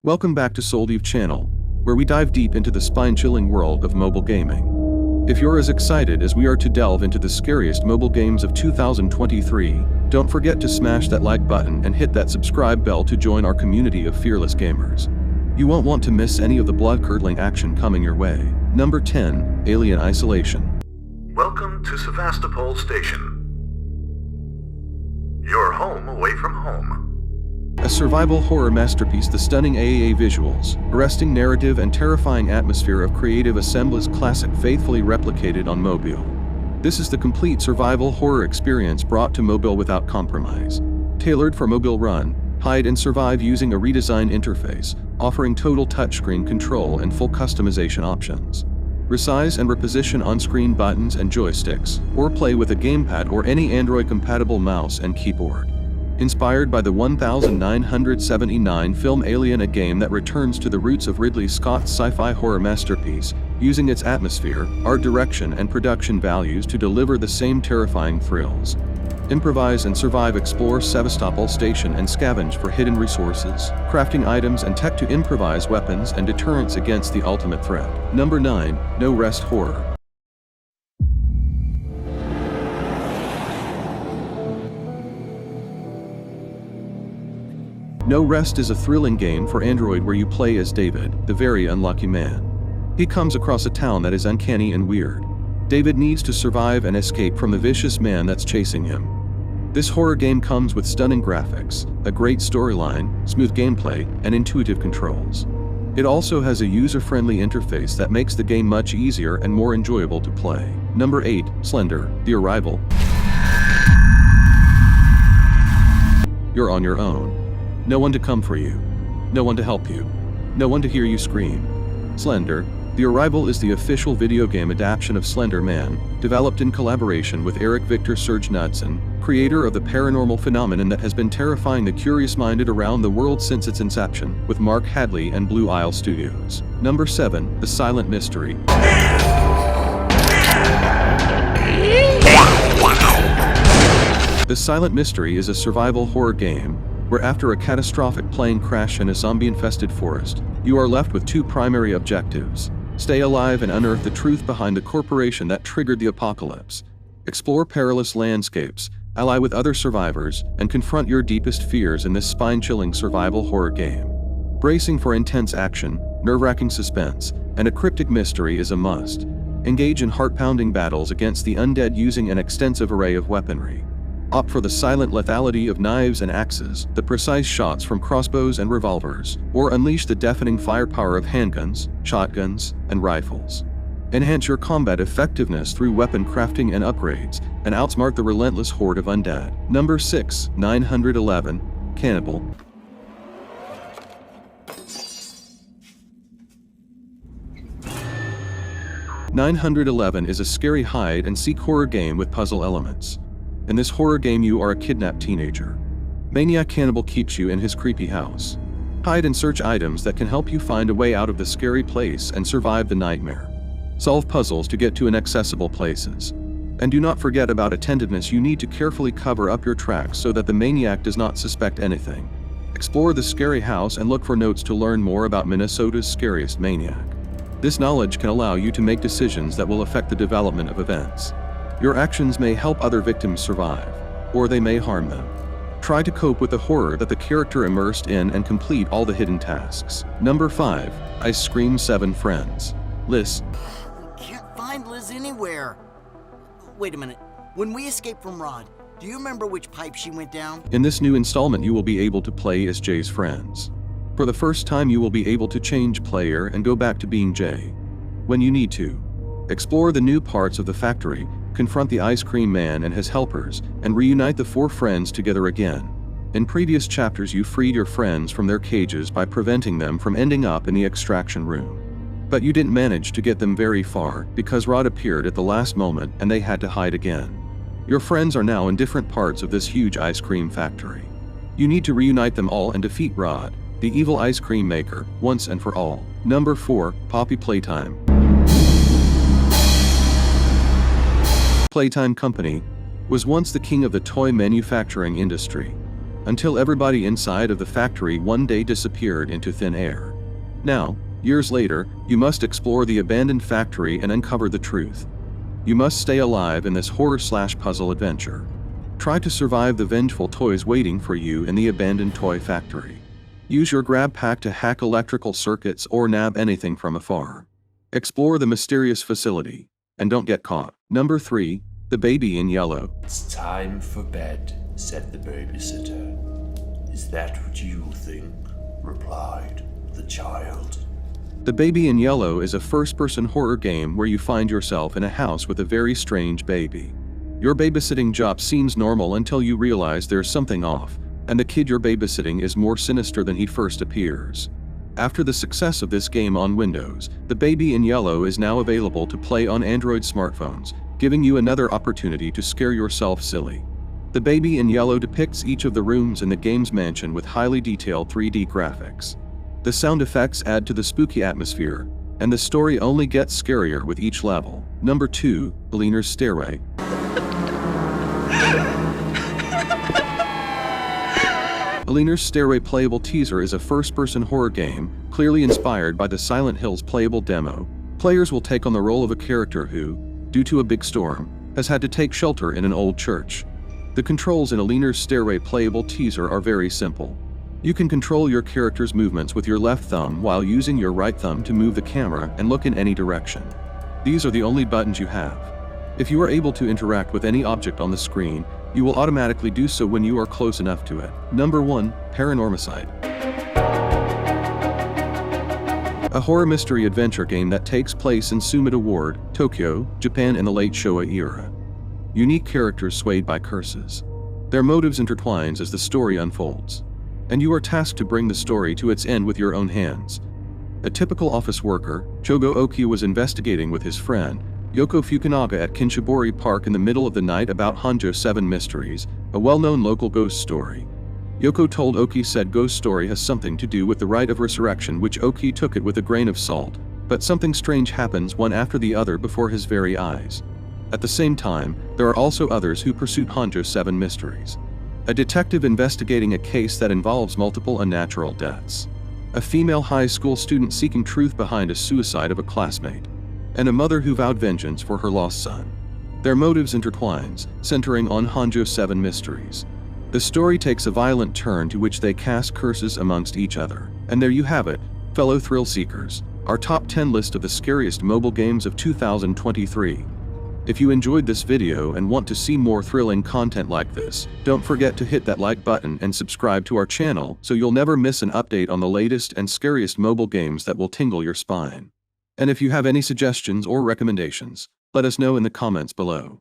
Welcome back to Soldiv channel, where we dive deep into the spine-chilling world of mobile gaming. If you're as excited as we are to delve into the scariest mobile games of 2023, don't forget to smash that like button and hit that subscribe bell to join our community of fearless gamers. You won't want to miss any of the blood-curdling action coming your way. Number 10, Alien Isolation. Welcome to Sevastopol Station. Your home away from home. A survival horror masterpiece, the stunning AAA visuals, arresting narrative and terrifying atmosphere of Creative Assembly's classic faithfully replicated on mobile. This is the complete survival horror experience brought to mobile without compromise. Tailored for mobile run, hide and survive using a redesigned interface, offering total touchscreen control and full customization options. Resize and reposition on-screen buttons and joysticks, or play with a gamepad or any Android-compatible mouse and keyboard. Inspired by the 1979 film Alien, a game that returns to the roots of Ridley Scott's sci-fi horror masterpiece, using its atmosphere, art direction and production values to deliver the same terrifying thrills. Improvise and survive, explore Sevastopol Station and scavenge for hidden resources, crafting items and tech to improvise weapons and deterrence against the ultimate threat. Number 9, No Rest Horror. No Rest is a thrilling game for Android where you play as David, the very unlucky man. He comes across a town that is uncanny and weird. David needs to survive and escape from the vicious man that's chasing him. This horror game comes with stunning graphics, a great storyline, smooth gameplay, and intuitive controls. It also has a user-friendly interface that makes the game much easier and more enjoyable to play. Number 8, Slender, The Arrival. You're on your own. No one to come for you. No one to help you. No one to hear you scream. Slender, The Arrival is the official video game adaptation of Slender Man, developed in collaboration with Eric Victor Serge Knudsen, creator of the paranormal phenomenon that has been terrifying the curious-minded around the world since its inception, with Mark Hadley and Blue Isle Studios. Number 7, The Silent Mystery. The Silent Mystery is a survival horror game where, after a catastrophic plane crash in a zombie-infested forest, you are left with two primary objectives: stay alive and unearth the truth behind the corporation that triggered the apocalypse. Explore perilous landscapes, ally with other survivors, and confront your deepest fears in this spine-chilling survival horror game. Bracing for intense action, nerve-wracking suspense, and a cryptic mystery is a must. Engage in heart-pounding battles against the undead using an extensive array of weaponry. Opt for the silent lethality of knives and axes, the precise shots from crossbows and revolvers, or unleash the deafening firepower of handguns, shotguns, and rifles. Enhance your combat effectiveness through weapon crafting and upgrades, and outsmart the relentless horde of undead. Number 6, 911, Cannibal. "911 is a scary hide-and-seek horror game with puzzle elements. In this horror game, you are a kidnapped teenager. Maniac Cannibal keeps you in his creepy house. Hide and search items that can help you find a way out of the scary place and survive the nightmare. Solve puzzles to get to inaccessible places. And do not forget about attentiveness. You need to carefully cover up your tracks so that the maniac does not suspect anything. Explore the scary house and look for notes to learn more about Minnesota's scariest maniac. This knowledge can allow you to make decisions that will affect the development of events. Your actions may help other victims survive, or they may harm them. Try to cope with the horror that the character immersed in and complete all the hidden tasks. Number 5, Ice Cream 7 Friends. Liz. I can't find Liz anywhere. Wait a minute. When we escaped from Rod, do you remember which pipe she went down? In this new installment, you will be able to play as Jay's friends. For the first time, you will be able to change player and go back to being Jay when you need to. Explore the new parts of the factory, confront the Ice Cream Man and his helpers, and reunite the 4 friends together again. In previous chapters, you freed your friends from their cages by preventing them from ending up in the extraction room. But you didn't manage to get them very far because Rod appeared at the last moment and they had to hide again. Your friends are now in different parts of this huge ice cream factory. You need to reunite them all and defeat Rod, the evil ice cream maker, once and for all. Number 4, Poppy Playtime. Playtime Company was once the king of the toy manufacturing industry. until everybody inside of the factory one day disappeared into thin air. Now, years later, you must explore the abandoned factory and uncover the truth. You must stay alive in this horror/puzzle adventure. Try to survive the vengeful toys waiting for you in the abandoned toy factory. Use your grab pack to hack electrical circuits or nab anything from afar. Explore the mysterious facility, and don't get caught. Number 3. The Baby in Yellow. It's time for bed, said the babysitter. Is that what you think? Replied the child. The Baby in Yellow is a first-person horror game where you find yourself in a house with a very strange baby. Your babysitting job seems normal until you realize there's something off, and the kid you're babysitting is more sinister than he first appears. After the success of this game on Windows, The Baby in Yellow is now available to play on Android smartphones, giving you another opportunity to scare yourself silly. The Baby in Yellow depicts each of the rooms in the game's mansion with highly detailed 3D graphics. The sound effects add to the spooky atmosphere, and the story only gets scarier with each level. Number 2. Eleanor's Stairway. Eleanor's Stairway playable teaser is a first-person horror game, clearly inspired by the Silent Hills playable demo. Players will take on the role of a character who, due to a big storm, has had to take shelter in an old church. The controls in Eleanor's Stairway playable teaser are very simple. You can control your character's movements with your left thumb while using your right thumb to move the camera and look in any direction. These are the only buttons you have. If you are able to interact with any object on the screen, you will automatically do so when you are close enough to it. Number 1. Paranormasight. A horror mystery adventure game that takes place in Sumida Ward, Tokyo, Japan in the late Showa era. Unique characters swayed by curses. Their motives intertwines as the story unfolds, and you are tasked to bring the story to its end with your own hands. A typical office worker, Chogo Oki was investigating with his friend, Yoko Fukunaga at Kinshibori Park in the middle of the night about Hanjo 7 Mysteries, a well-known local ghost story. Yoko told Oki said ghost story has something to do with the rite of resurrection, which Oki took it with a grain of salt, but something strange happens one after the other before his very eyes. At the same time, there are also others who pursued Hanjo 7 Mysteries. A detective investigating a case that involves multiple unnatural deaths. A female high school student seeking truth behind a suicide of a classmate. And a mother who vowed vengeance for her lost son. Their motives intertwines, centering on Hanjo 7 Mysteries. The story takes a violent turn to which they cast curses amongst each other. And there you have it, fellow thrill seekers, our top 10 list of the scariest mobile games of 2023. If you enjoyed this video and want to see more thrilling content like this, don't forget to hit that like button and subscribe to our channel so you'll never miss an update on the latest and scariest mobile games that will tingle your spine. And if you have any suggestions or recommendations, let us know in the comments below.